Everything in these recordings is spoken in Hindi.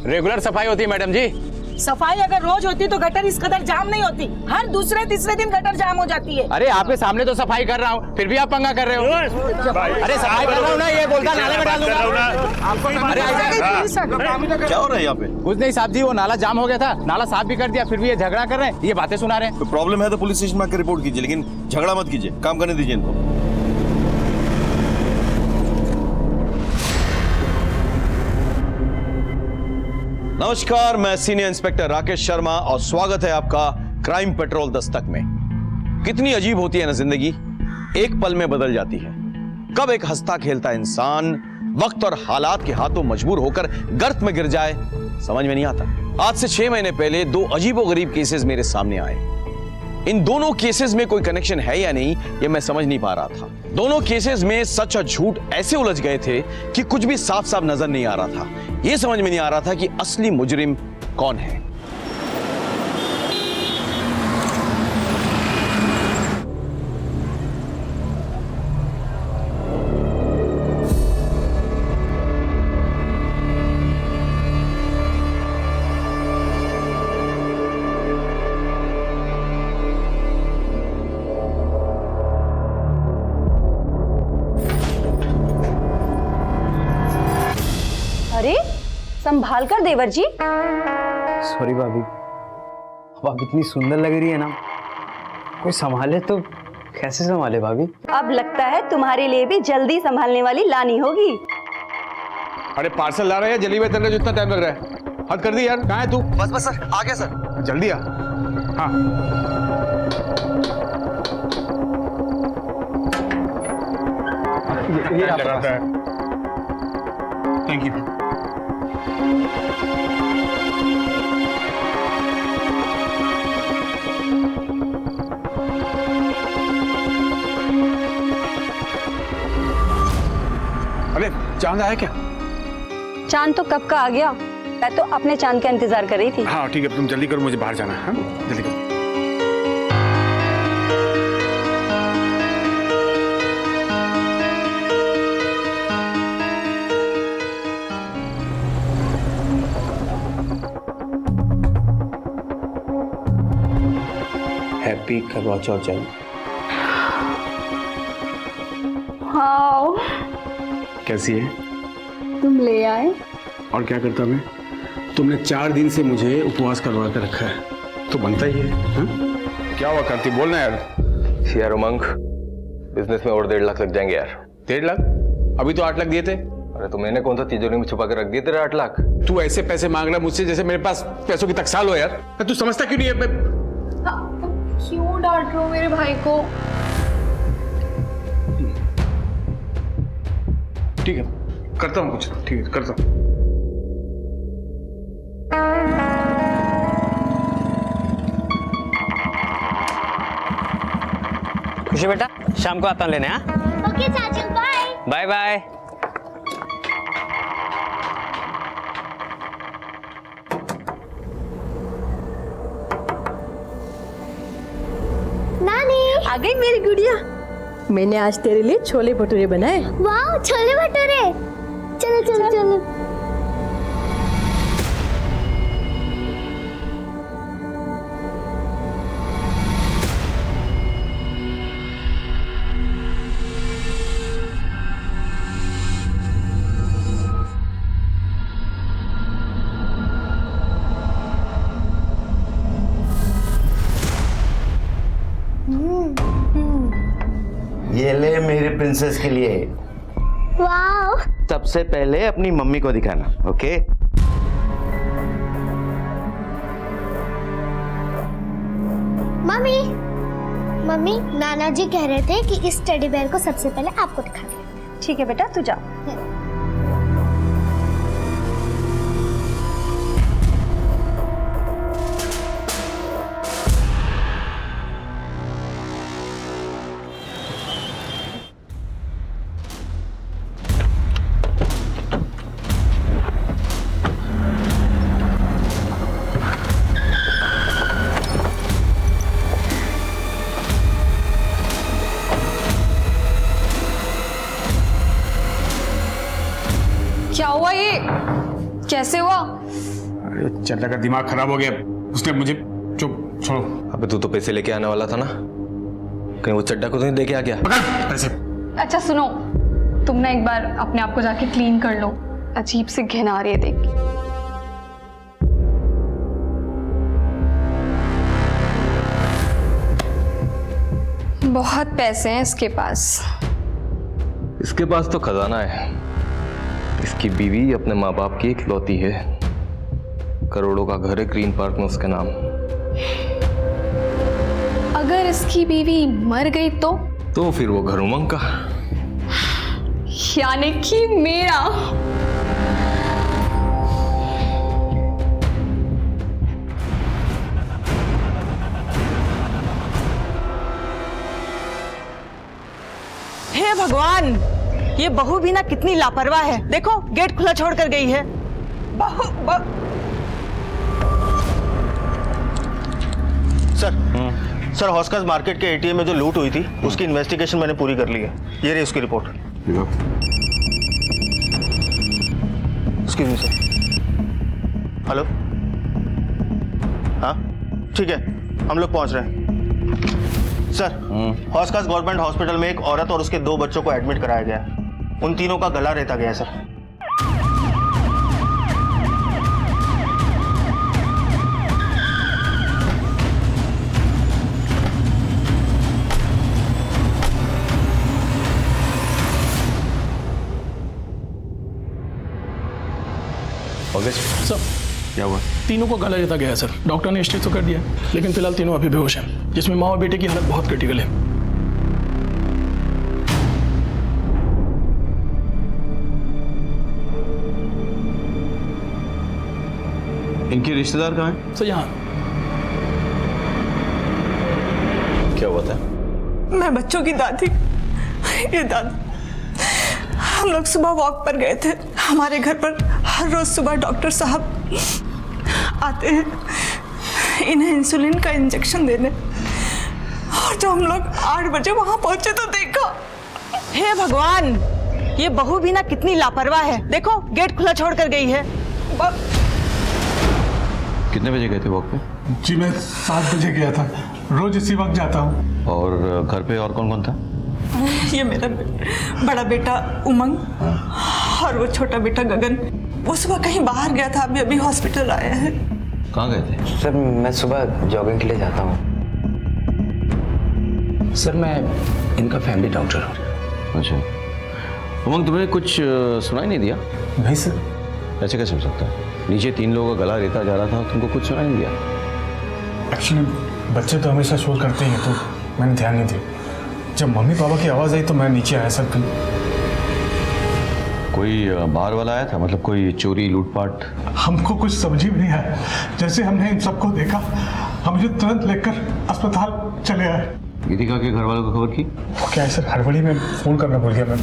रेगुलर सफाई होती है मैडम जी। सफाई अगर रोज होती तो गटर इस कदर जाम नहीं होती। हर दूसरे तीसरे दिन गटर जाम हो जाती है। अरे आपके सामने तो सफाई कर रहा हूँ, फिर भी आप पंगा कर रहे हो। अरे सफाई कर रहा हूँ ना, ये बोलता नाले में डाल दूंगा। अरे क्या हो रहा है यहाँ पे? कुछ नहीं साहब जी, वो नाला जाम हो गया था, नाला साफ भी कर दिया, फिर भी ये झगड़ा कर रहे हैं, ये बातें सुना रहे हैं। कोई प्रॉब्लम है तो पुलिस स्टेशन में आकर रिपोर्ट कीजिए, लेकिन झगड़ा मत कीजिए, काम करने दीजिए इनको। नमस्कार, मैं सीनियर इंस्पेक्टर राकेश शर्मा और स्वागत है आपका क्राइम पेट्रोल दस्तक में। कितनी अजीब होती है ना जिंदगी, एक पल में बदल जाती है। कब एक हंसता खेलता इंसान वक्त और हालात के हाथों मजबूर होकर गर्त में गिर जाए, समझ में नहीं आता। आज से 6 महीने पहले 2 अजीबोगरीब केसेस मेरे सामने आए। इन दोनों केसेस में कोई कनेक्शन है या नहीं, यह मैं समझ नहीं पा रहा था। दोनों केसेस में सच और झूठ ऐसे उलझ गए थे कि कुछ भी साफ साफ नजर नहीं आ रहा था। यह समझ में नहीं आ रहा था कि असली मुजरिम कौन है। अरे संभाल कर देवर जी। सॉरी भाभी, अब आप इतनी सुंदर लग रही है ना, कोई संभाले तो कैसे संभाले भाभी? अब लगता है तुम्हारे लिए भी जल्दी संभालने वाली लानी होगी। अरे पार्सल ला रहे हैं, जल्दी में तेरे जितना टाइम लग रहा है। हद कर दी यार, कहाँ है तू? बस सर, आ गया सर। जल्दी आ। हाँ ये लगाता है। Thank you. अरे चांद आया क्या? चांद तो कब का आ गया, मैं तो अपने चांद का इंतजार कर रही थी। हाँ ठीक है, तुम जल्दी करो, मुझे बाहर जाना है। हाँ? जल्दी करो। हैप्पी करवा चौथ जन्म। हाँ कैसी है? तुम ले आए। और क्या करता मैं? तुमने 4 दिन से मुझे उपवास करवा कर रखा है, तो बनता ही है। हाँ? क्या हुआ कार्ती, बोलना यार। यार उमंग, बिजनेस में और 1.5 लाख लग जाएंगे यार। 1.5 लाख? अभी तो 8 लाख दिए थे। अरे तो मैंने कौन सा तिजोरी में छुपा कर रख दिए तेरे 8 लाख? तू ऐसे पैसे मांग रहा मुझसे जैसे मेरे पास पैसों की टकसाल हो यार। तू समझता क्यों नहीं है? क्यों डांट रहे हो मेरे भाई को? ठीक है, करता हूँ कुछ। ठीक है, करता हूँ। खुशी बेटा, शाम को आता हूँ लेने। हाँ ओके चाचू, बाय बाय बाय। नानी। आ गई मेरी गुड़िया। मैंने आज तेरे लिए छोले भटूरे बनाए। वाह, छोले भटूरे। चलो चलो चलो। ये ले मेरी प्रिंसेस के लिए। वाह। सबसे पहले अपनी मम्मी को दिखाना, ओके? मम्मी, मम्मी, नाना जी कह रहे थे कि इस टेडी बेयर को सबसे पहले आपको दिखाना। ठीक है बेटा, तू जाओ। क्या हुआ ये? कैसे हुआ? अरे चड्डा का दिमाग खराब हो गया, उसने मुझे चुप छोड़ो। अबे तू तो पैसे लेके आने वाला था ना, कहीं वो चड्डा को तो नहीं दे के आ गया? पकड़ पैसे। अच्छा सुनो, तुम ना एक बार अपने आप को जाके क्लीन कर लो, अजीब सी घिन आ रही है देख के। बहुत पैसे हैं इसके पास। इसके पास तो खजाना है। इसकी बीवी अपने माँ बाप की इकलौती है, करोड़ों का घर है ग्रीन पार्क में उसके नाम। अगर इसकी बीवी मर गई तो फिर वो घर उमंग का, यानी कि मेरा। हे भगवान, ये बहू भी ना कितनी लापरवाह है। देखो गेट खुला छोड़ कर गई है। सर हॉस्कर्स मार्केट के एटीएम में जो लूट हुई थी उसकी इन्वेस्टिगेशन मैंने पूरी कर ली है। ये रही उसकी report. Excuse me sir. Hello, हाँ ठीक है, हम लोग पहुंच रहे हैं। सर हॉस्कर्स गवर्नमेंट हॉस्पिटल में एक औरत और उसके 2 बच्चों को एडमिट कराया गया है। उन तीनों का गला रेता गया है सर। सर क्या हुआ? तीनों को गला रेता गया है सर। डॉक्टर ने स्टेज तो कर दिया, लेकिन फिलहाल तीनों अभी बेहोश हैं, जिसमें माँ और बेटे की हालत बहुत क्रिटिकल है। इनके रिश्तेदार कहाँ हैं? सर यहाँ। क्या हुआ था? मैं बच्चों की दादी, ये दादी, हम लोग सुबह वॉक पर गए थे। हमारे घर पर हर रोज सुबह डॉक्टर साहब आते हैं इन्हें इंसुलिन का इंजेक्शन देने, और जब हम लोग 8 बजे वहां पहुंचे तो देखा। हे भगवान, ये बहू भी ना कितनी लापरवाह है। देखो गेट खुला छोड़ कर गई है। कितने बजे गए थे वॉक पे? जी मैं 7 बजे गया था, रोज इसी वक्त जाता हूँ। और घर पे और कौन कौन था? ये मेरा बड़ा बेटा उमंग और वो छोटा बेटा गगन। वो सुबह कहीं बाहर गया था, अभी हॉस्पिटल आया है। कहाँ गए थे? सर मैं सुबह जॉगिंग के लिए जाता हूँ। सर मैं इनका फैमिली डॉक्टर हूँ। अच्छा उमंग, तुमने कुछ सुनाई नहीं दिया? नहीं सर। ऐसे कैसे हो सकता है? नीचे 3 लोगों का गला रेता जा रहा था, तुमको कुछ सुनाई नहीं दिया? एक्चुअली बच्चे तो हमेशा शोर करते ही हैं, तो मैंने ध्यान नहीं दिया। जब मम्मी पापा की आवाज़ आई तो मैं नीचे आया सर। कोई बाहर वाला आया था? मतलब कोई चोरी लूटपाट? हमको कुछ समझ ही नहीं आया। जैसे हमने इन सबको देखा, हम मुझे तुरंत लेकर अस्पताल चले आए। गीतिका के घर वालों को खबर की? क्या है सर, हड़बड़ी में फ़ोन करना भूल गया मैं।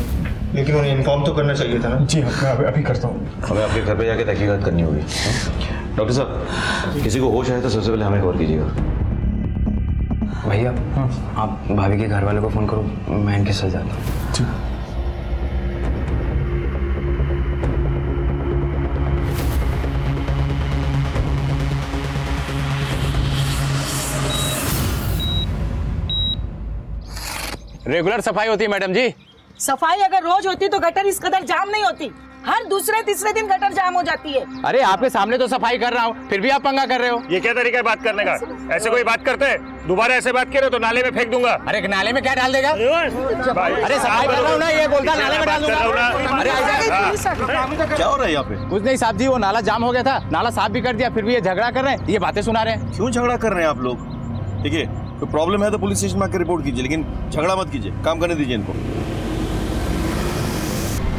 लेकिन उन्हें इन्फॉर्म तो करना चाहिए था ना। जी मैं अभी करता हूँ। हमें आपके घर पे जाके तहकीकात करनी होगी। डॉक्टर साहब, किसी को होश आए तो सबसे पहले हमें खबर कीजिएगा। भैया आप भाभी के घर वालों को फ़ोन करो, मैं इनके साथ जाता हूँ। ठीक। रेगुलर सफाई होती है मैडम जी। सफाई अगर रोज होती तो गटर इस कदर जाम नहीं होती। हर दूसरे तीसरे दिन गटर जाम हो जाती है। अरे आपके सामने तो सफाई कर रहा हूँ, फिर भी आप पंगा कर रहे हो। ये क्या तरीका है बात करने का? ऐसे कोई बात करते हैं? दोबारा ऐसे बात करे तो नाले में फेंक दूंगा। अरे नाले में क्या डाल देगा? अरे सफाई कर रहा हूँ ना, ये बोलता नाले में डाल दूंगा। अरे क्या हो रहा है यहाँ पे? कुछ नहीं साहब जी, वो नाला जाम हो गया था, नाला साफ भी कर दिया, फिर भी ये झगड़ा कर रहे हैं, ये बातें सुना रहे हैं। क्यों झगड़ा कर रहे हैं आप लोग? देखिए, तो प्रॉब्लम है तो पुलिस स्टेशन में आकर रिपोर्ट कीजिए, लेकिन झगड़ा मत कीजिए, काम करने दीजिए इनको।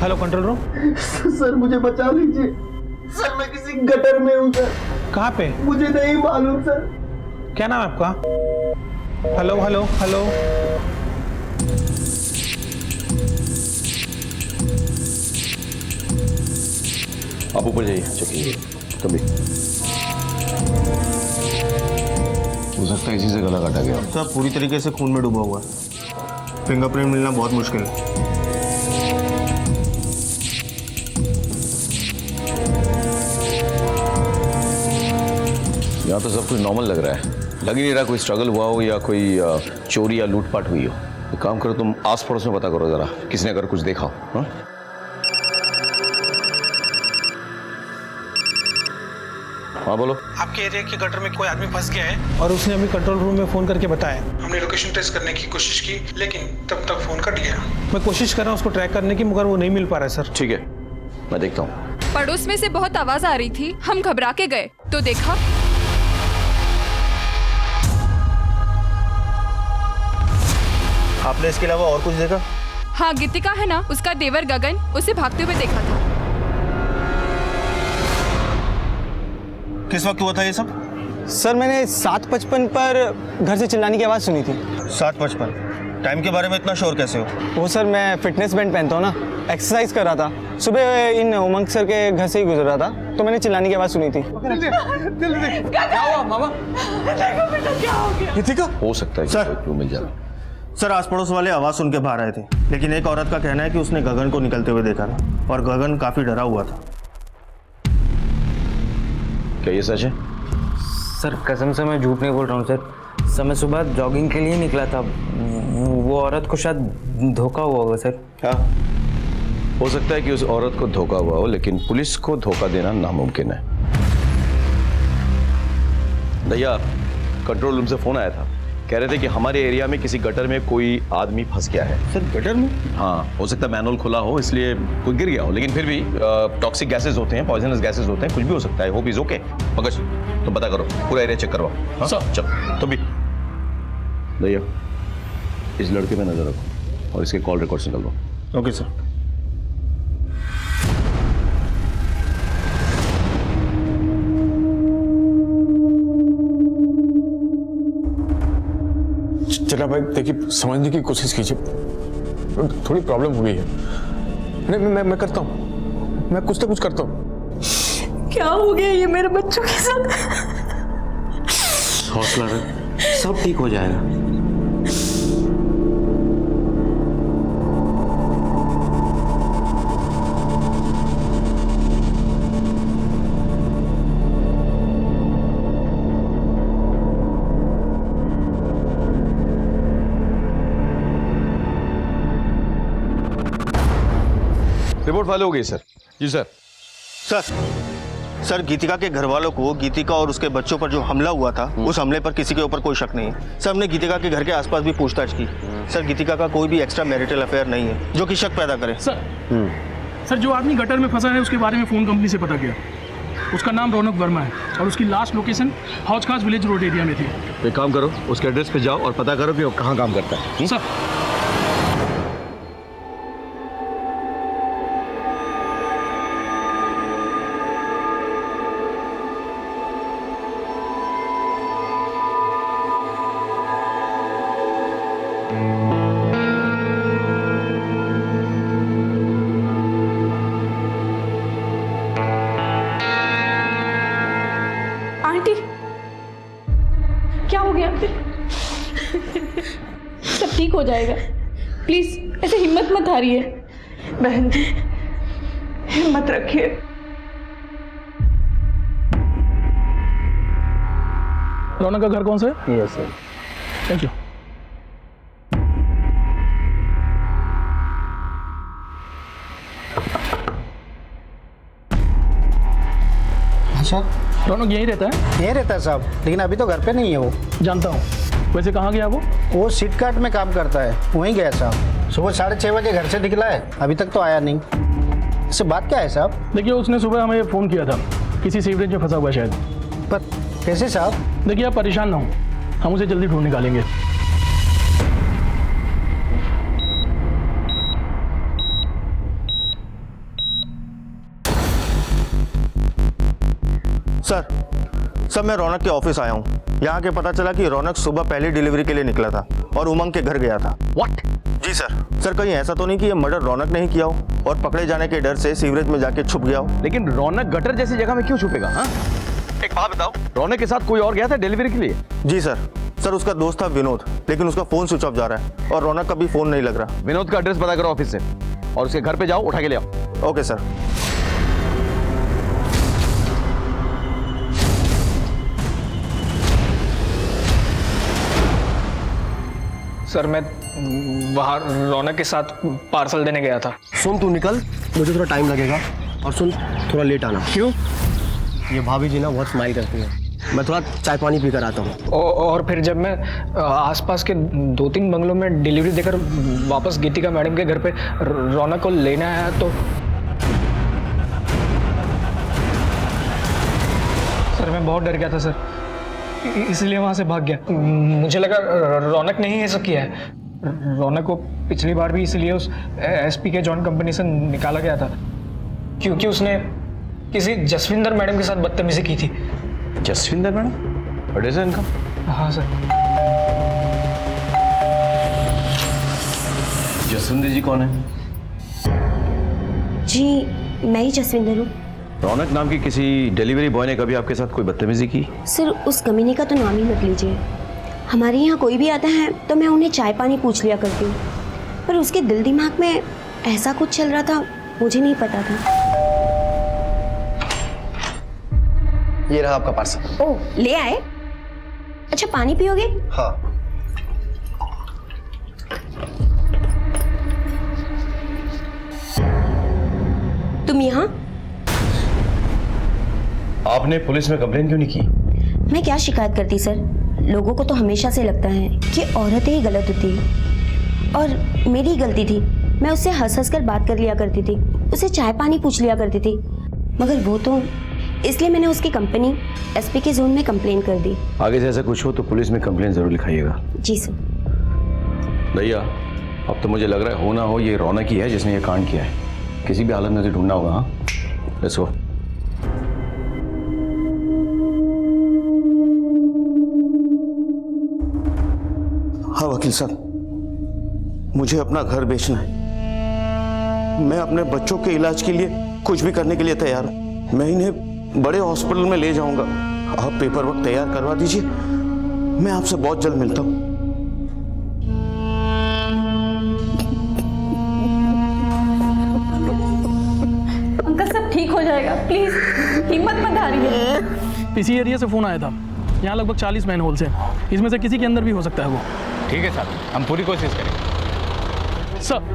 Hello control room. सर मुझे बचा लीजिए सर, मैं किसी गटर में हूँ सर। कहाँ पे? मुझे नहीं मालूम सर। क्या नाम है आपका? Hello hello hello. आप ऊपर जाइए, चलिए कभी हो सकता है इसी से गला काटा गया। सर पूरी तरीके से खून में डूबा हुआ है, फिंगरप्रिंट मिलना बहुत मुश्किल है। यहाँ तो सब कुछ नॉर्मल लग रहा है, लग ही नहीं रहा कोई स्ट्रगल हुआ हो या कोई चोरी या लूटपाट हुई हो। एक काम करो, तुम आस पड़ोस में पता करो जरा, किसने अगर कुछ देखा हो। हाँ? हाँ बोलो। आपके एरिया के गटर में कोई आदमी फंस गया है और उसने अभी कंट्रोल रूम में फोन करके बताया। हमने लोकेशन ट्रेस करने की कोशिश की लेकिन तब तक फोन कट गया। मैं कोशिश कर रहा हूँ उसको ट्रैक करने की, मगर वो नहीं मिल पा रहा है सर। ठीक है, मैं देखता हूँ। पड़ोस में से बहुत आवाज आ रही थी, हम घबरा के गए तो देखा आपने इसके अलावा और कुछ देखा? हाँ, गीतिका है ना, उसका देवर गगन उसे भागते हुए देखा था। किस वक्त हुआ था ये सब? सर मैंने 7:55 पर घर से चिल्लाने की आवाज़ सुनी थी। 7:55? टाइम के बारे में इतना श्योर कैसे हो? वो सर मैं फिटनेस बैंड पहनता हूँ ना, एक्सरसाइज कर रहा था, सुबह इन उमंग सर के घर से ही गुजर रहा था तो मैंने चिल्लाने की आवाज़ सुनी थी। क्या हुआ मामा? गीतिका? हो सकता है सर। कि क्लू मिल जाए। सर आस पड़ोस वाले आवाज सुन के बाहर आए थे, लेकिन एक औरत का कहना है कि उसने गगन को निकलते हुए देखा था और गगन काफी डरा हुआ था। क्या ये सच है? सर कसम से मैं झूठ नहीं बोल रहा हूँ सर। सर मैं सुबह जॉगिंग के लिए निकला था, वो औरत को शायद धोखा हुआ होगा सर। हाँ, हो सकता है कि उस औरत को धोखा हुआ हो, लेकिन पुलिस को धोखा देना नामुमकिन है। भैया, कंट्रोल रूम से फोन आया था, कह रहे थे कि हमारे एरिया में किसी गटर में कोई आदमी फंस गया है। सर गटर में? हाँ, हो सकता है मैनुअल खुला हो इसलिए कोई गिर गया हो, लेकिन फिर भी टॉक्सिक गैसेस होते हैं, पॉइजनस गैसेस होते हैं, कुछ भी हो सकता है। Hope is okay. पंकज तुम पता करो, पूरा एरिया चेक करवाओ। हाँ? चल तुम भी। भैया इस लड़के पे नजर रखो और इसके कॉल रिकॉर्ड्स निकलवाओ। Okay sir. चला भाई देखिए, समझने की कोशिश कीजिए, थोड़ी प्रॉब्लम हुई है। मैं करता हूँ, मैं कुछ ना कुछ करता हूँ। क्या हो गया ये मेरे बच्चों के साथ? हौसला रख, सब ठीक हो जाएगा। रिपोर्ट फाइल हो गई सर। जी सर। सर गीतिका के घर वालों को गीतिका और उसके बच्चों पर जो हमला हुआ था, उस हमले पर किसी के ऊपर कोई शक नहीं है। सर हमने गीतिका के घर के आसपास भी पूछताछ की। सर गीतिका का कोई भी एक्स्ट्रा मैरिटल अफेयर नहीं है जो कि शक पैदा करे। सर जो आदमी गटर में फंसा है उसके बारे में फोन कंपनी से पता किया। उसका नाम रौनक वर्मा है और उसकी लास्ट लोकेशन हौज खास विलेज रोड एरिया में थी। एक काम करो, उसके एड्रेस पे जाओ और पता करो कि वो कहाँ काम करता है। सर आंटी क्या हो गया? सब ठीक हो जाएगा, प्लीज ऐसे हिम्मत मत हारिए। बहन जी हिम्मत रखिए। रौनक का घर कौन सा है? Yes sir. Thank you. अच्छा रौनक यहीं रहता है? यहीं रहता है साहब, लेकिन अभी तो घर पे नहीं है वो। जानता हूँ। वैसे कहाँ गया वो सिटकाट में काम करता है, वहीं गया साहब। सुबह 6:30 बजे घर से निकला है, अभी तक तो आया नहीं। इससे बात क्या है साहब? देखिए उसने सुबह हमें फ़ोन किया था, किसी सीवरेज में फंसा हुआ है शायद। पर कैसे साहब? देखिए आप परेशान ना हो, हम उसे जल्दी ढूंढ निकालेंगे। सर मैं रौनक के ऑफिस आया हूँ। यहाँ के पता चला कि रौनक सुबह पहली डिलीवरी के लिए निकला था और उमंग के घर गया था। व्हाट? जी सर कहीं ऐसा तो नहीं कि ये मर्डर रौनक ने ही किया हो और पकड़े जाने के डर से सीवरेज में जाके छुप गया हो? लेकिन रौनक गटर जैसी जगह में क्यों छुपेगा? हाँ, एक बात बताओ, रौनक के साथ कोई और गया था डिलीवरी के लिए? जी सर उसका दोस्त था विनोद, लेकिन उसका फोन स्विच ऑफ जा रहा है और रौनक का भी फोन नहीं लग रहा। विनोद का एड्रेस पता करो ऑफिस से और उसके घर पे जाओ, उठा के ले आओ। Okay sir. सर मैं बाहर रौनक के साथ पार्सल देने गया था। सुन तू निकल, मुझे थोड़ा टाइम लगेगा। और सुन, थोड़ा लेट आना। क्यों? ये भाभी जी ना बहुत स्माइल करती है, मैं थोड़ा चाय पानी पी कर आता हूँ। और फिर जब मैं आसपास के 2-3 बंगलों में डिलीवरी देकर वापस गीतिका मैडम के घर पे रौनक को लेने आया तो सर मैं बहुत डर गया था सर, इसलिए वहाँ से भाग गया। मुझे लगा रौनक ने ही ये सब किया है। रौनक को पिछली बार भी इसलिए उस एसपी के जॉन कंपनी से निकाला गया था क्योंकि उसने किसी जसविंदर मैडम के साथ बदतमीजी की थी। जसविंदर मैडम? व्हाट इज इनका? हाँ सर। जसविंदर जी कौन है? जी मैं ही जसविंदर हूँ। रौनक नाम की किसी डिलीवरी बॉय ने कभी आपके साथ कोई बदतमीजी की? सर उस कमीने का तो नाम ही मत लीजिए। हमारे यहाँ कोई भी आता है तो मैं उन्हें चाय पानी पूछ लिया करती हूँ, पर उसके दिल दिमाग में ऐसा कुछ चल रहा था मुझे नहीं पता था। ये रहा आपका पार्सल। ओह ले आए? अच्छा पानी पियोगे? हाँ। तुम यहाँ? आपने पुलिस में कंप्लेन क्यों नहीं की? मैं क्या शिकायत करती सर, लोगों को तो हमेशा से लगता है कि औरतें ही गलत होती है और मेरी ही गलती थी। मैं उससे हंस हंस कर बात कर लिया करती थी, उसे चाय पानी पूछ लिया करती थी, मगर वो तो, इसलिए मैंने उसकी कंपनी एसपी के जोन में कंप्लेन कर दी। आगे से ऐसा कुछ हो तो पुलिस में कंप्लेन जरूर लिखाइएगा। जी सर। भैया अब तो मुझे लग रहा है हो ना हो ये रौनक ही है जिसने ये कांड किया है। किसी भी हालत में उसे ढूंढना होगा। हाँ लेट्स गो। हाँ वकील साहब, मुझे अपना घर बेचना है। मैं अपने बच्चों के इलाज के लिए कुछ भी करने के लिए तैयार हूं। मैं इन्हें बड़े हॉस्पिटल में ले जाऊंगा। आप पेपर वर्क तैयार करवा दीजिए, मैं आपसे बहुत जल्द मिलता हूं। अंकल सब ठीक हो जाएगा, प्लीज हिम्मत मत हारिए। इसी एरिया से फोन आया था, यहाँ लगभग 40 मैन होल्स हैं, इसमें से किसी के अंदर भी हो सकता है वो। ठीक है साहब, हम पूरी कोशिश करेंगे। सर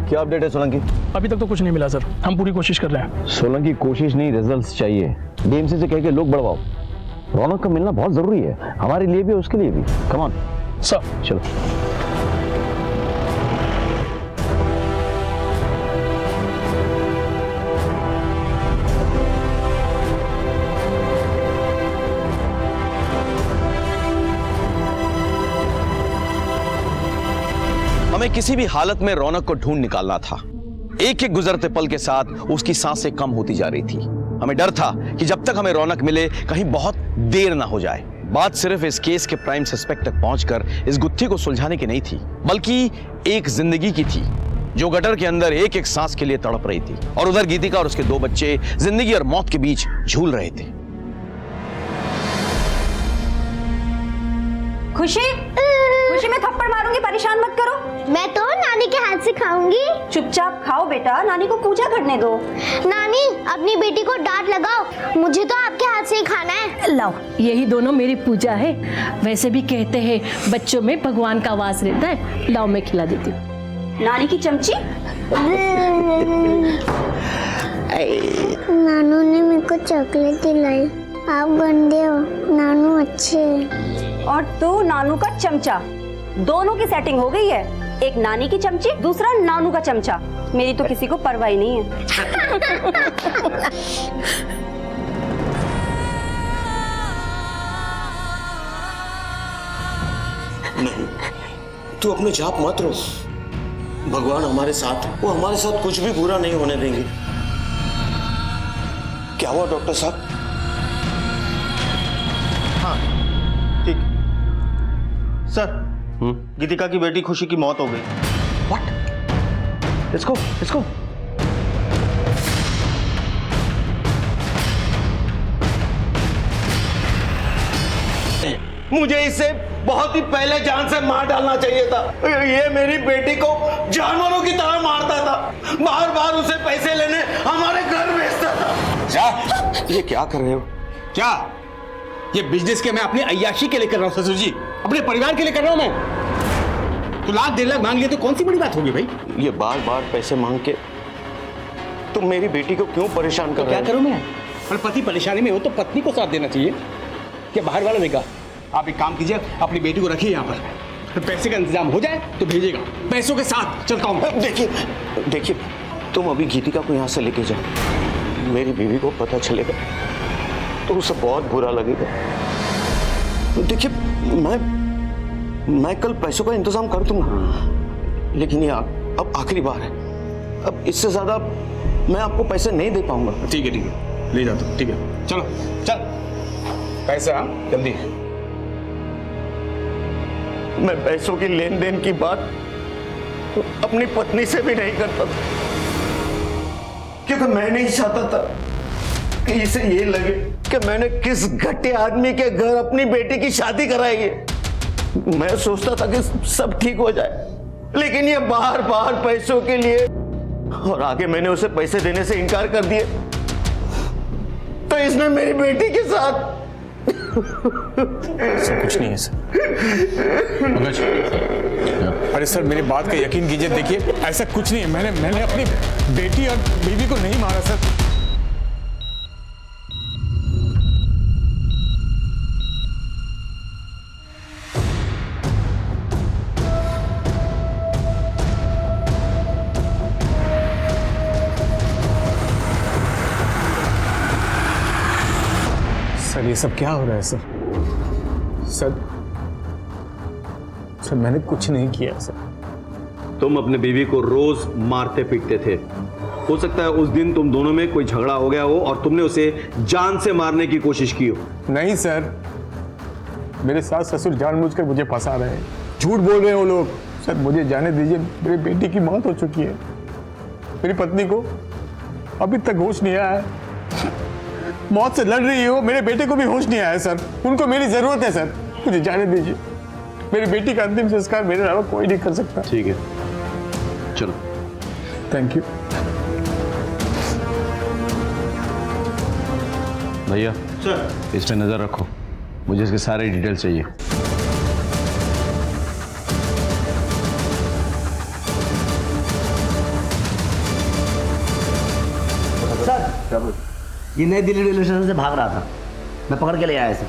क्या अपडेट है सोलंकी? अभी तक तो कुछ नहीं मिला सर, हम पूरी कोशिश कर रहे हैं। सोलंकी कोशिश नहीं रिजल्ट्स चाहिए। डीएमसी से कह के लोग बढ़वाओ। रौनक का मिलना बहुत जरूरी है, हमारे लिए भी और उसके लिए भी। Come on sir. चलो। हमें किसी भी हालत में रौनक को ढूंढ निकालना था। एक एक गुजरते पल के साथ उसकी सांसें कम होती जा रही थी। हमें डर था कि जब तक हमें रौनक मिले कहीं बहुत देर ना हो जाए। बात सिर्फ इस केस के प्राइम सस्पेक्ट तक पहुंचकर इस गुत्थी को सुलझाने की नहीं थी, बल्कि एक जिंदगी की थी जो गटर के अंदर एक एक सांस के लिए तड़प रही थी, और उधर गीतिका और उसके 2 बच्चे जिंदगी और मौत के बीच झूल रहे थे। खुशी, खुशी मैं थप्पड़ मारूंगी, परेशान मत करो। मैं तो नानी के हाथ से खाऊंगी। चुपचाप खाओ बेटा, नानी को पूजा करने दो। नानी अपनी बेटी को डांट लगाओ, मुझे तो आपके हाथ से ही खाना है। लाओ, यही दोनों मेरी पूजा है। वैसे भी कहते हैं बच्चों में भगवान का वास रहता है। लाओ मैं खिला देती हूँ। नानी की चमची। नानू ने मेरे को चॉकलेट दिलाई। आप गंदे हो, नानू अच्छे हैं। और तू नानू का चमचा। दोनों की सेटिंग हो गई है, एक नानी की चमची, दूसरा नानू का चमचा। मेरी तो किसी को परवाह ही नहीं है। नहीं, तू अपने जाप मत रो। भगवान हमारे साथ है, वो हमारे साथ कुछ भी बुरा नहीं होने देंगे। क्या हुआ डॉक्टर साहब? हाँ ठीक सर, गीतिका की बेटी खुशी की मौत हो गई। What? Let's go, let's go. मुझे इसे बहुत ही पहले जान से मार डालना चाहिए था। ये मेरी बेटी को जानवरों की तरह मारता था, बार बार उसे पैसे लेने हमारे घर भेजता था। क्या? ये क्या कर रहे हो? क्या ये बिजनेस के मैं अपनी अय्याशी के लिए कर रहा हूँ ससुर जी? अपने परिवार के लिए कर रहा हूं मैं। तो लाख 1.5 लाख मांग लिए तो कौन सी बड़ी बात होगी भाई? ये बार बार पैसे मांग के तुम मेरी बेटी को क्यों परेशान कर तो रहे क्या हो? करूं मैं? और पति परेशानी में हो तो पत्नी को साथ देना चाहिए, क्या बाहर वाला देगा? आप एक काम कीजिए, अपनी बेटी को रखिए यहाँ पर, तो पैसे का इंतजाम हो जाए तो भेजिएगा, पैसों के साथ चलता हूँ। देखिए तुम अभी गीतिका को यहाँ से लेके जाओ, मेरी बीवी को पता चलेगा तो उसे बहुत बुरा लगेगा। देखिए मैं कल पैसों का इंतजाम कर दूंगा, लेकिन ये अब आखिरी बार है, अब इससे ज्यादा मैं आपको पैसे नहीं दे पाऊंगा। ठीक है ले जाता हूँ, ठीक है चलो चल, पैसे हाँ जल्दी। मैं पैसों की लेन देन की बात अपनी पत्नी से भी नहीं करता था, क्योंकि मैं नहीं चाहता था कि इसे ये लगे कि मैंने किस घटिया आदमी के घर अपनी बेटी की शादी कराई है। मैं सोचता था कि सब ठीक हो जाए, लेकिन ये बार बार पैसों के लिए, और आगे मैंने उसे पैसे देने से इनकार कर दिए तो इसने मेरी बेटी के साथ सर कुछ नहीं है सर। पंकज, अरे सर मेरी बात का यकीन कीजिए, देखिए ऐसा कुछ नहीं है, मैंने अपनी बेटी और बीवी को नहीं मारा सर। सर ये सब क्या हो रहा है सर? सर मैंने कुछ नहीं किया सर। तुम अपने बीवी को रोज मारते पीटते थे, हो सकता है उस दिन तुम दोनों में कोई झगड़ा हो गया हो और तुमने उसे जान से मारने की कोशिश की हो। नहीं सर, मेरे सास ससुर जानबूझकर मुझे फंसा रहे हैं, झूठ बोल रहे हैं वो लोग। सर मुझे जाने दीजिए, मेरी बेटी की मौत हो चुकी है, मेरी पत्नी को अभी तक होश नहीं आया है, मौत से लड़ रही हो, मेरे बेटे को भी होश नहीं आया सर, उनको मेरी जरूरत है सर, मुझे जाने दीजिए। मेरी बेटी का अंतिम संस्कार मेरे अलावा कोई नहीं कर सकता। ठीक है चलो। थैंक यू भैया। सर इस पे नजर रखो, मुझे इसके सारे डिटेल्स चाहिए। सर ये नई दिल्ली रेलवे स्टेशन से भाग रहा था, मैं पकड़ के ले आया इसे।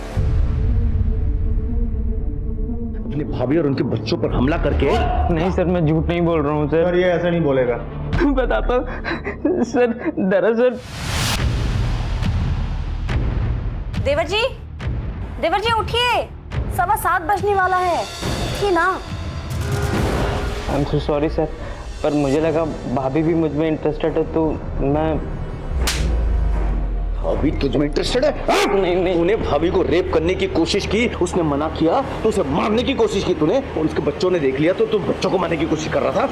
अपनी भाभी और उनके बच्चों पर हमला करके। नहीं सर, मैं झूठ नहीं बोल रहा हूँ सर। ये ऐसा नहीं बोलेगा। बताता हूँ सर, दरअसल। देवर जी उठिए, 7:15 बजने वाला है, उठिए ना। I am so sorry sir, पर मुझे लगा भाभी भी मुझ में इंटरेस्टेड है तो मैं। भाभी तुझ में इंटरेस्टेड है? नहीं। तूने भाभी को रेप करने की कोशिश की, उसने मना किया तो उसे मारने की कोशिश की तूने, और उसके बच्चों ने देख लिया तो तू बच्चों को मारने की कोशिश कर रहा था।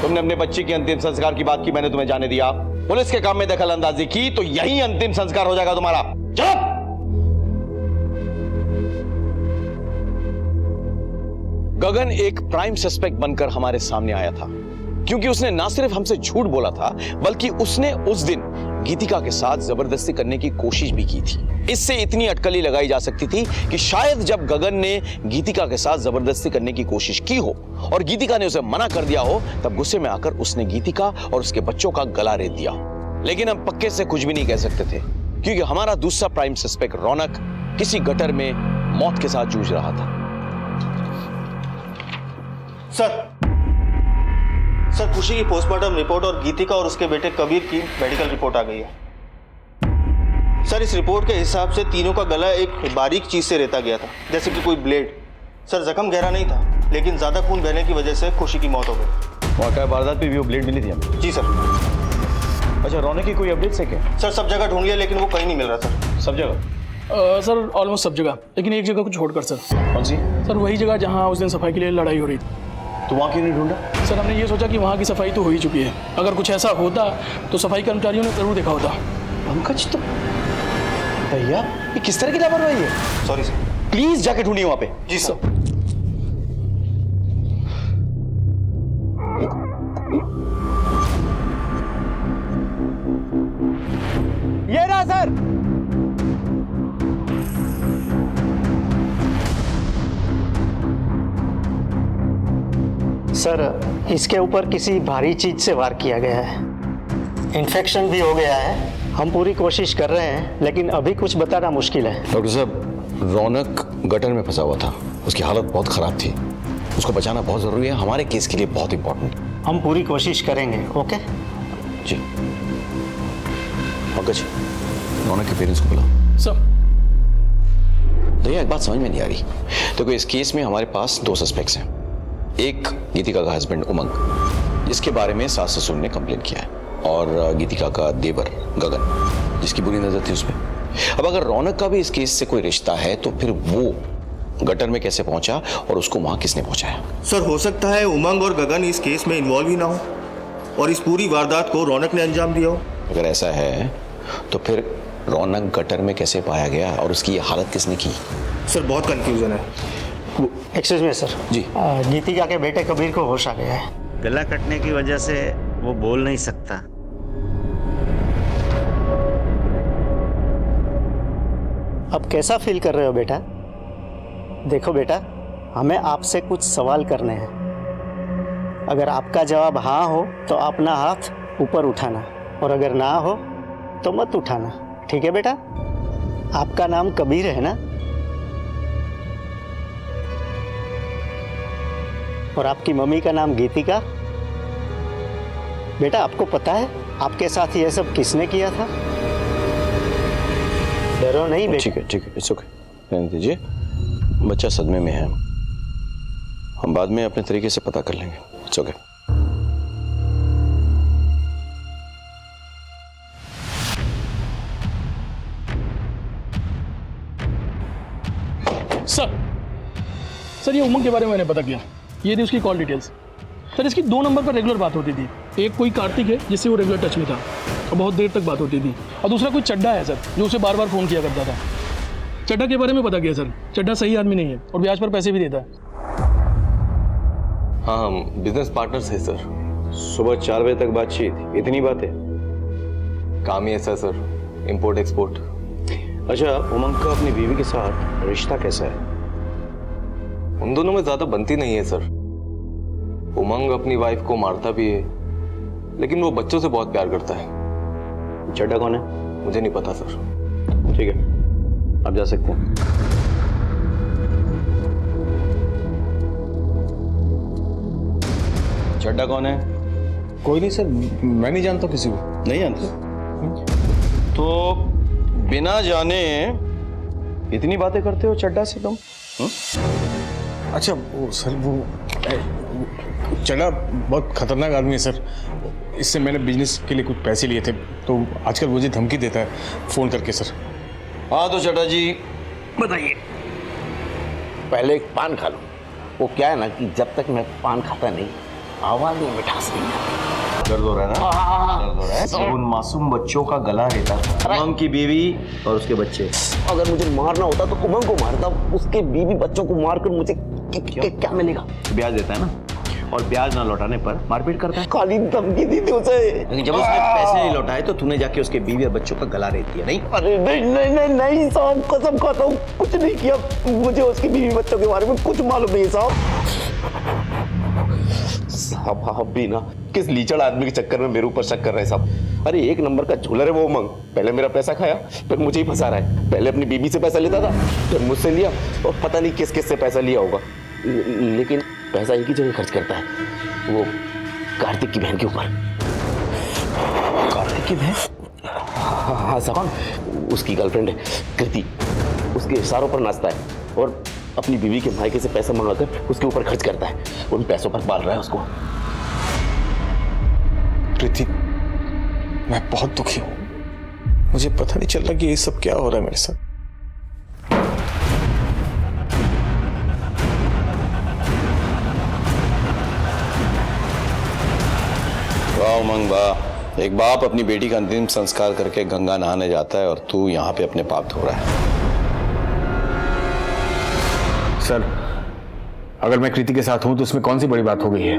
तुमने अपने बच्चे के अंतिम संस्कार की बात की, मैंने तुम्हें जाने दिया। पुलिस के काम में दखल अंदाजी की तो यही अंतिम संस्कार हो जाएगा तुम्हारा। चुप! गगन एक प्राइम सस्पेक्ट बनकर हमारे सामने आया था, क्योंकि उसने ना सिर्फ हमसे झूठ बोला था, बल्कि उसने उस दिन गीतिका के साथ जबरदस्ती करने की कोशिश भी की थी। इससे इतनी अटकली लगाई जा सकती थी कि शायद जब गगन ने गीतिका के साथ जबरदस्ती करने की कोशिश की हो और गीतिका ने उसे मना कर दिया हो, तब गुस्से में आकर उसने गीतिका और उसके बच्चों का गला रेत दिया। लेकिन हम पक्के से कुछ भी नहीं कह सकते थे, क्योंकि हमारा दूसरा प्राइम सस्पेक्ट रौनक किसी गटर में मौत के साथ जूझ रहा था। सर खुशी की पोस्टमार्टम रिपोर्ट और गीतिका और उसके बेटे कबीर की मेडिकल रिपोर्ट आ गई है। सर इस रिपोर्ट के हिसाब से तीनों का गला एक बारीक चीज से रेता गया था, जैसे कि कोई ब्लेड। सर जख्म गहरा नहीं था, लेकिन ज्यादा खून बहने की वजह से खुशी की मौत हो गई। वाकई वारदात पे भी वो ब्लेड मिली थी हमें? जी सर। अच्छा, रौनक की कोई अपडेट्स है क्या? सर सब जगह ढूंढ लिया, लेकिन वो कहीं नहीं मिल रहा सर। सब जगह? सर ऑलमोस्ट सब जगह, लेकिन एक जगह को छोड़कर सर। कौन सी? सर वही जगह जहाँ उस दिन सफाई के लिए लड़ाई हो रही थी। तो वहाँ क्यों नहीं ढूंढा? सर हमने ये सोचा कि वहाँ की सफाई तो हो ही चुकी है, अगर कुछ ऐसा होता तो सफाई कर्मचारियों ने जरूर देखा होता। पंकज तो भैया ये किस तरह की लापरवाही है? Sorry sir. प्लीज जाके ढूंढिए वहाँ पे। जी सर। ये रहा सर। सर इसके ऊपर किसी भारी चीज से वार किया गया है, इन्फेक्शन भी हो गया है। हम पूरी कोशिश कर रहे हैं लेकिन अभी कुछ बताना मुश्किल है। डॉक्टर साहब, रौनक गटर में फंसा हुआ था, उसकी हालत बहुत खराब थी, उसको बचाना बहुत जरूरी है, हमारे केस के लिए बहुत इंपॉर्टेंट। हम पूरी कोशिश करेंगे। ओके जी। पंकज, रौनक के पेरेंट्स को बुलाओ। सर। देखिए, एक बात समझ में नहीं आ रही। देखो, इस केस में हमारे पास 2 सस्पेक्ट्स हैं। एक गीतिका का हस्बैंड उमंग, जिसके बारे में सास ससुर ने कंप्लेन किया है, और गीतिका का देवर गगन, जिसकी बुरी नजर थी उसमें। अब अगर रौनक का भी इस केस से कोई रिश्ता है तो फिर वो गटर में कैसे पहुंचा और उसको वहां किसने पहुंचाया? सर, हो सकता है उमंग और गगन इस केस में इन्वॉल्व ही ना हो और इस पूरी वारदात को रौनक ने अंजाम दिया हो। अगर ऐसा है तो फिर रौनक गटर में कैसे पाया गया और उसकी ये हालत किसने की? सर, बहुत कंफ्यूजन है। Excuse me sir. जी। गीतिका के बेटे कबीर को होश आ गया है। गला कटने की वजह से वो बोल नहीं सकता। अब कैसा फील कर रहे हो बेटा? देखो बेटा, हमें आपसे कुछ सवाल करने हैं। अगर आपका जवाब हाँ हो तो अपना हाथ ऊपर उठाना, और अगर ना हो तो मत उठाना। ठीक है बेटा? आपका नाम कबीर है ना? और आपकी मम्मी का नाम गीतिका। बेटा, आपको पता है आपके साथ ये सब किसने किया था? डरो नहीं बेटा। ठीक है, इट्स ओके, रहने दीजिए। बच्चा सदमे में है, हम बाद में अपने तरीके से पता कर लेंगे। It's okay. सर, ये उमंग के बारे में मैंने पता किया। ये थी उसकी कॉल डिटेल्स। सर, इसकी 2 नंबर पर रेगुलर बात होती थी। एक कोई कार्तिक है जिससे वो रेगुलर टच में था और बहुत देर तक बात होती थी, और दूसरा कोई चड्डा है सर, जो उसे बार बार फ़ोन किया करता था। चड्डा के बारे में पता किया सर, चड्डा सही आदमी नहीं है और ब्याज पर पैसे भी देता है। हाँ, हम बिजनेस पार्टनर्स हैं सर। सुबह 4 बजे तक बातचीत, इतनी बातें? काम ही ऐसा है सर, इंपोर्ट एक्सपोर्ट। अच्छा, उमंग का अपनी बीवी के साथ रिश्ता कैसा है? उन दोनों में ज्यादा बनती नहीं है सर। उमंग अपनी वाइफ को मारता भी है, लेकिन वो बच्चों से बहुत प्यार करता है। चड्डा कौन है? मुझे नहीं पता सर। ठीक है, आप जा सकते हैं। चड्डा कौन है? कोई नहीं सर, मैं नहीं जानता किसी को। नहीं जानते? तो बिना जाने इतनी बातें करते हो चड्डा से तुम? अच्छा वो सर, वो चड्डा बहुत खतरनाक आदमी है सर। इससे मैंने बिजनेस के लिए कुछ पैसे लिए थे, तो आजकल मुझे धमकी देता है फ़ोन करके सर। हाँ तो चड्डा जी बताइए। पहले एक पान खा लो। वो क्या है ना कि जब तक मैं पान खाता नहीं, आवाज में मिठास नहीं आती। दर्द हो रहा है ना? दर्द हो रहा है? उन मासूम बच्चों का गला रहता था, उमंग की बीवी और उसके बच्चे। अगर मुझे मारना होता तो उमंग को मारता, उसके बीवी बच्चों को मारकर मुझे क्या मिलेगा? ब्याज देता है ना, और ब्याज ना लौटाने पर मारपीट करता है। खाली धमकी दी थी उसे। लेकिन जब उसने पैसे नहीं लौटाए तो तूने जाके उसके बीवी और बच्चों का गला रेत दिया, नहीं? अरे नहीं साहब, कसम खाता हूँ कुछ नहीं किया। मुझे उसकी बीवी बच्चों के बारे में कुछ मालूम नहीं साहब। आप भी ना किस लीचड़ आदमी के चक्कर में मेरे ऊपर शक कर रहे हैं साहब। अरे 1 नंबर का झूलर है वो उमंग। पहले मेरा पैसा खाया, फिर मुझे ही फंसा रहा है। पहले अपनी बीबी से पैसा लेता था, फिर मुझसे लिया, और पता नहीं किस किस से पैसा लिया होगा। लेकिन पैसा एक ही जगह खर्च करता है, वो कार्तिक की बहन के ऊपर। कार्तिक की बहन? हाँ साहब, उसकी गर्लफ्रेंड है कृति। उसके इशारों पर नाचता है और अपनी बीवी के मायके से पैसा मंगाकर उसके ऊपर खर्च करता है। उन पैसों पर पाल रहा है उसको। कृति, मैं बहुत दुखी हूँ। मुझे पता नहीं चल रहा कि ये सब क्या हो रहा है मेरे साथ। वाह उमंग वाह, एक बाप अपनी बेटी का अंतिम संस्कार करके गंगा नहाने जाता है और तू यहाँ पे अपने पाप धो रहा है। सर, अगर मैं कृति के साथ हूं तो उसमें कौन सी बड़ी बात हो गई है?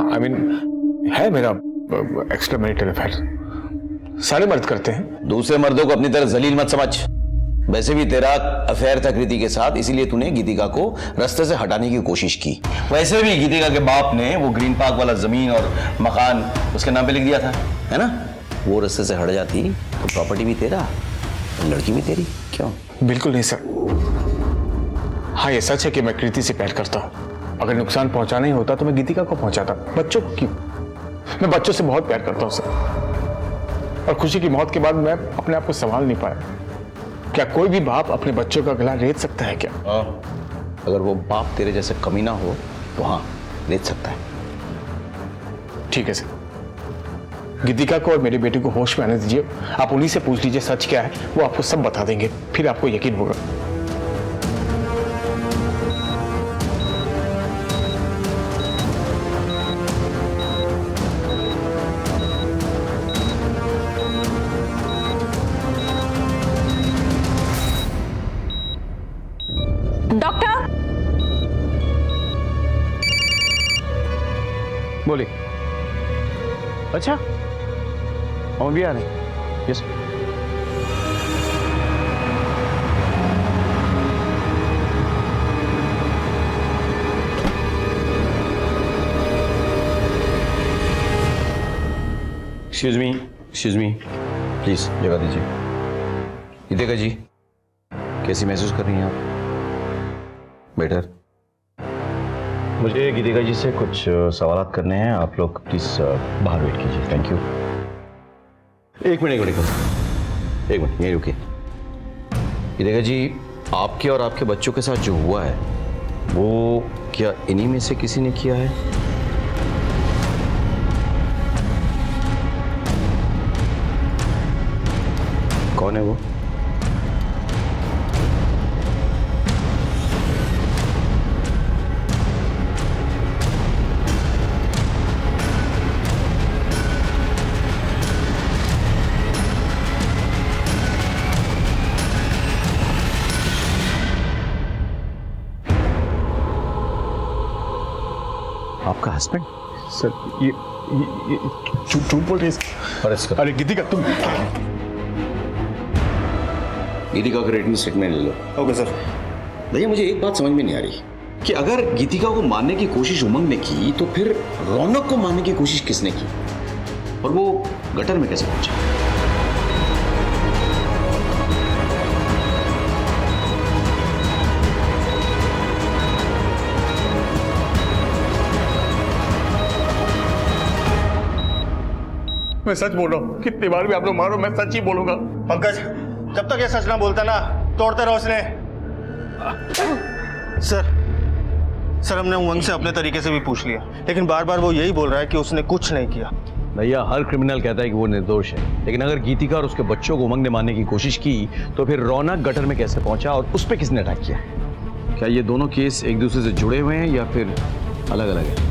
आई मीन, है मेरा एक्स्ट्रा मैरिटल अफेयर, सारे मर्द करते हैं। दूसरे मर्दों को अपनी तरह जलील मत समझ। वैसे भी तेरा अफेयर था कृति के साथ, इसीलिए तूने गीतिका को रास्ते से हटाने की कोशिश की। वैसे भी गीतिका के बाप ने वो ग्रीन पार्क वाला जमीन और मकान उसके नाम पे लिख दिया था, है ना? वो रास्ते से हट जाती तो प्रॉपर्टी भी तेरा, लड़की भी तेरी। क्यों? बिल्कुल नहीं सर। हाँ, ये सच है कि मैं कृति से प्यार करता हूँ। अगर नुकसान पहुंचाना ही होता तो मैं गीतिका को पहुंचाता, बच्चों को क्यों? मैं बच्चों से बहुत प्यार करता हूँ सर, और खुशी की मौत के बाद मैं अपने आप को संभाल नहीं पाया। क्या कोई भी बाप अपने बच्चों का गला रेत सकता है क्या? अगर वो बाप तेरे जैसे कमीना हो तो हाँ, रेत सकता है। ठीक है सर, गीतिका को और मेरे बेटे को होश में आने दीजिए। आप उन्हीं से पूछ लीजिए सच क्या है, वो आपको सब बता देंगे, फिर आपको यकीन होगा। डॉक्टर, बोलिए। अच्छा, हम भी आ रहे हैं। यस। एक्सक्यूज मी, प्लीज जगह दीजिए। गीतिका जी, कैसी महसूस कर रही हैं आप? बेटर। मुझे गीतिका जी से कुछ सवाल करने हैं, आप लोग प्लीज बाहर वेट कीजिए। Thank you. एक मिनट यहीं रुकिए। गीतिका जी, आपके और आपके बच्चों के साथ जो हुआ है वो क्या इन्हीं में से किसी ने किया है? कौन है वो? आपका हस्बैंड? सर ये झूठ बोल रहे हैं। अरे गीतिका, तुम गीतिका का रेटिंग स्टेटमेंट ले लो। Okay sir. भैया, मुझे एक बात समझ में नहीं आ रही कि अगर गीतिका को मारने की कोशिश उमंग ने की तो फिर रौनक को मारने की कोशिश किसने की, और वो गटर में कैसे पहुंचा? मैं सच बोल रहा हूँ, कितनी बार भी आप लोग मारो, मैं सच ही बोलूंगा। पंकज, जब तक ये सच ना बोलता ना, तोड़ते रहो उसने। सर हमने उमंग से अपने तरीके से भी पूछ लिया, लेकिन बार बार वो यही बोल रहा है कि उसने कुछ नहीं किया। भैया, हर क्रिमिनल कहता है कि वो निर्दोष है, लेकिन अगर गीतिका और उसके बच्चों को उमंग ने मारने की कोशिश की तो फिर रौनक गटर में कैसे पहुंचा और उस पर किसने अटैक किया? क्या ये दोनों केस एक दूसरे से जुड़े हुए हैं या फिर अलग अलग है?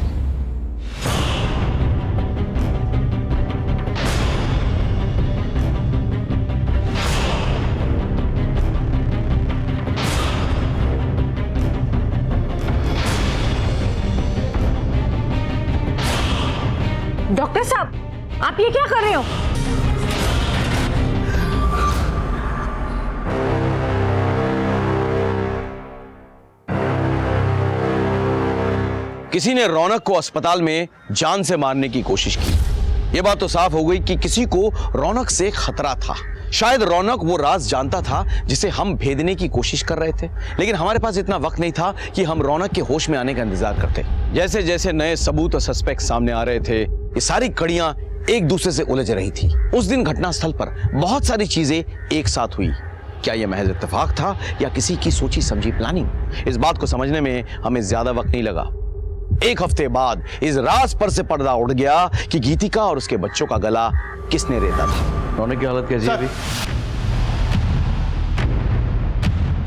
डॉक्टर साहब, आप ये क्या कर रहे हो? किसी ने रौनक को अस्पताल में जान से मारने की कोशिश की। यह बात तो साफ हो गई कि किसी को रौनक से खतरा था। शायद रौनक वो राज जानता था जिसे हम भेदने की कोशिश कर रहे थे, लेकिन हमारे पास इतना वक्त नहीं था कि हम रौनक के होश में आने का इंतजार करते। जैसे जैसे नए सबूत और सस्पेक्ट सामने आ रहे थे, ये सारी कड़ियां एक दूसरे से उलझ रही थी। उस दिन घटनास्थल पर बहुत सारी चीजें एक साथ हुई। क्या यह महज इत्तेफाक था या किसी की सोची समझी प्लानिंग? इस बात को समझने में हमें ज्यादा वक्त नहीं लगा। एक हफ्ते बाद इस राज पर से पर्दा उड़ गया कि गीतिका और उसके बच्चों का गला किसने रेता था। रौनक की हालत कैसी है अभी?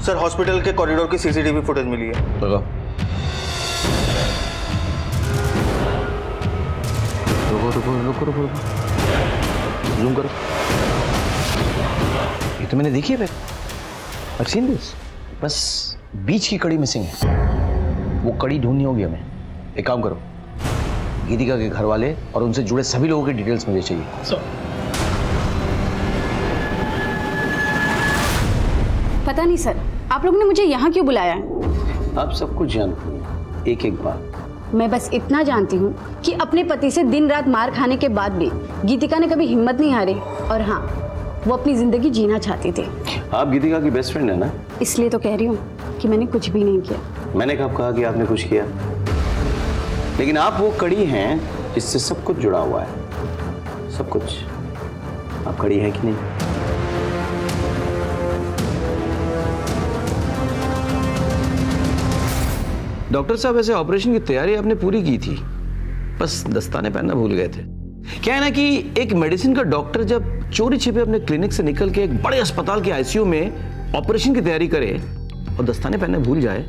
सर, हॉस्पिटल के कॉरिडोर की सीसीटीवी फुटेज मिली है। लगा। रुको। जूम करो। ये तो मैंने देखी है। I've seen this। बस बीच की कड़ी मिसिंग है। वो कड़ी ढूंढनी होगी हमें। एक काम करो, गीतिका के घर वाले और उनसे जुड़े सभी लोगों की डिटेल्स मुझे चाहिए। पता नहीं सर, आप लोगों ने मुझे यहाँ क्यों बुलाया है? आप सब कुछ जानती हैं, एक एक बात। मैं बस इतना जानती हूँ कि अपने पति से दिन रात मार खाने के बाद भी गीतिका ने कभी हिम्मत नहीं हारी, और हाँ, वो अपनी जिंदगी जीना चाहती थी। आप गीतिका की बेस्ट फ्रेंड है ना? इसलिए तो कह रही हूँ कि मैंने कुछ भी नहीं किया। मैंने कब कहा कि आपने कुछ किया? लेकिन आप वो कड़ी हैं जिससे सब कुछ जुड़ा हुआ है, सब कुछ। आप कड़ी है कि नहीं? डॉक्टर साहब, ऐसे ऑपरेशन की तैयारी आपने पूरी की थी, बस दस्ताने पहनना भूल गए थे। क्या है ना कि एक मेडिसिन का डॉक्टर जब चोरी छिपे अपने क्लिनिक से निकल के एक बड़े अस्पताल के आईसीयू में ऑपरेशन की तैयारी करे और दस्ताने पहनना भूल जाए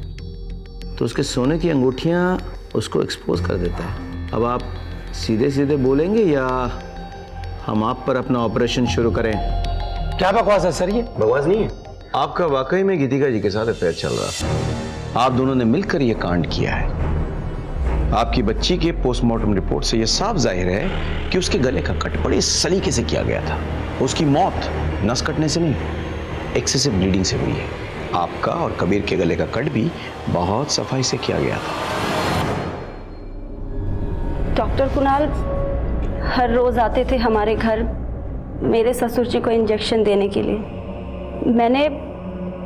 तो उसके सोने की अंगूठियां उसको एक्सपोज कर देता है। अब आप सीधे सीधे बोलेंगे या हम आप पर अपना ऑपरेशन शुरू करें? क्या बकवास है सर? ये बकवास नहीं है। आपका वाकई में गीतिका जी के साथ अफेयर चल रहा था। आप दोनों ने मिलकर यह कांड किया है। आपकी बच्ची के पोस्टमार्टम रिपोर्ट से यह साफ जाहिर है कि उसके गले का कट बड़े सलीके से किया गया था। उसकी मौत नस कटने से नहीं, एक्सेसिव ब्लीडिंग से हुई है। आपका और कबीर के गले का कट भी बहुत सफाई से किया गया था। डॉक्टर कुणाल हर रोज आते थे हमारे घर मेरे ससुर जी को इंजेक्शन देने के लिए। मैंने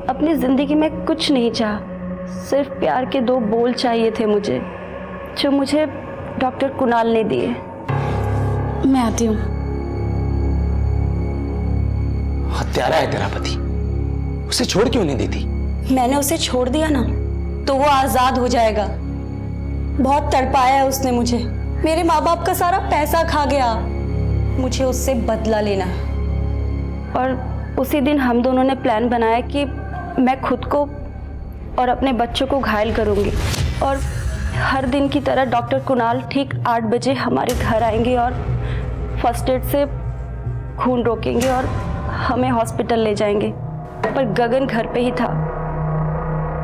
अपनी जिंदगी में कुछ नहीं चाहा, सिर्फ प्यार के 2 बोल चाहिए थे मुझे, जो मुझे डॉक्टर कुणाल ने दिए। मैं आती हूँ। हत्यारा है तेरा पति, उसे छोड़ क्यों नहीं देती? मैंने उसे छोड़ दिया ना तो वो आजाद हो जाएगा। बहुत तड़पाया है उसने मुझे, मेरे माँ बाप का सारा पैसा खा गया। मुझे उससे बदला लेना है। और उसी दिन हम दोनों ने प्लान बनाया कि मैं खुद को और अपने बच्चों को घायल करूंगी, और हर दिन की तरह डॉक्टर कुणाल ठीक 8 बजे हमारे घर आएंगे और फर्स्ट एड से खून रोकेंगे और हमें हॉस्पिटल ले जाएंगे। पर गगन घर पे ही था।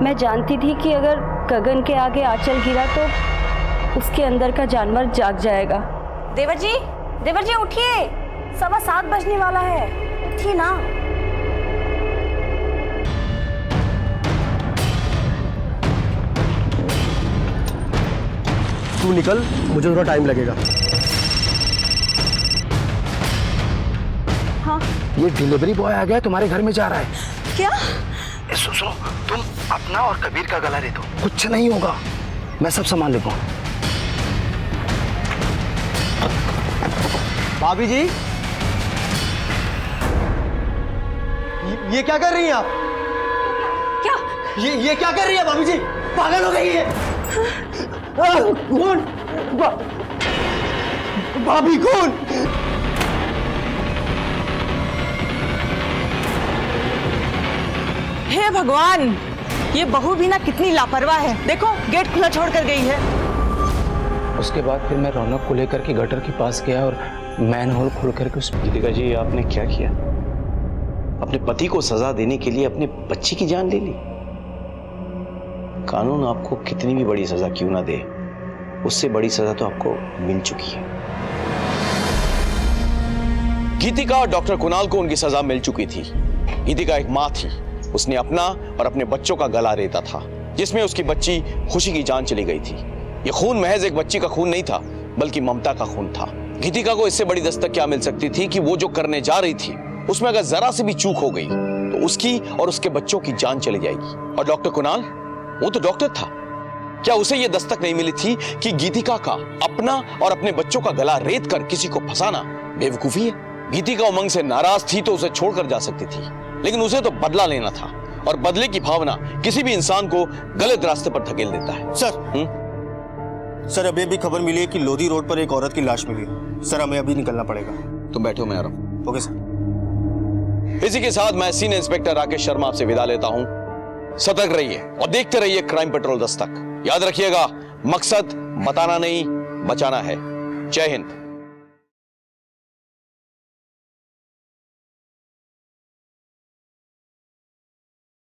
मैं जानती थी कि अगर गगन के आगे आंचल गिरा तो उसके अंदर का जानवर जाग जाएगा। देवर जी उठिए, 7:15 बजने वाला है, उठिए ना। तू निकल, मुझे थोड़ा टाइम लगेगा। हाँ, ये डिलीवरी बॉय आ गया, तुम्हारे घर में जा रहा है। क्या? सुनो, तुम अपना और कबीर का गला दे दो, कुछ नहीं होगा, मैं सब संभाल लेता हूँ। भाभी जी, ये क्या कर रही हैं आप? क्या? ये क्या कर रही है भाभी जी? पागल हो गई है? कौन? भाभी कौन? हे भगवान, ये बहू भी ना कितनी लापरवाह है। देखो, गेट खुला छोड़ कर गई है। उसके बाद फिर मैं रौनक को लेकर के गटर के पास गया और मैन होल खोल करके उस गीतिका जी, आपने क्या किया? अपने पति को सजा देने के लिए अपने बच्ची की जान ले ली। कानून आपको कितनी भी बड़ी सजा क्यों ना दे, उससे बड़ी सजा तो आपको मिल चुकी है। गीतिका और डॉक्टर कुणाल को उनकी सजा मिल चुकी थी। गीतिका एक मां थी, उसने अपना और अपने बच्चों का गला रेता था, जिसमें उसकी बच्ची खुशी की जान चली गई थी। यह खून महज एक बच्ची का खून नहीं था, बल्कि ममता का खून था। गीतिका को इससे बड़ी दस्तक क्या मिल सकती थी कि वो जो करने जा रही थी उसमें अगर जरा सी भी चूक हो गई तो उसकी और उसके बच्चों की जान चली जाएगी। और डॉक्टर कुणाल, वो तो डॉक्टर था, क्या उसे यह दस्तक नहीं मिली थी कि गीतिका का अपना और अपने बच्चों का गला रेत कर किसी को फंसाना बेवकूफी है? गीतिका उमंग से नाराज थी तो उसे छोड़कर जा सकती थी, लेकिन उसे तो बदला लेना था, और बदले की भावना किसी भी इंसान को गलत रास्ते पर धकेल देता है। सर, अभी भी खबर मिली है कि लोधी रोड पर एक औरत की लाश मिली है। सर, हमें अभी निकलना पड़ेगा। तुम बैठो, मैं आ रहा हूं। Okay sir. इसी के साथ मैं सीनियर इंस्पेक्टर राकेश शर्मा आपसे विदा लेता हूं। सतर्क रहिए और देखते रहिए क्राइम पेट्रोल दस्तक। याद रखिएगा, मकसद बताना नहीं, बचाना है। जय हिंद।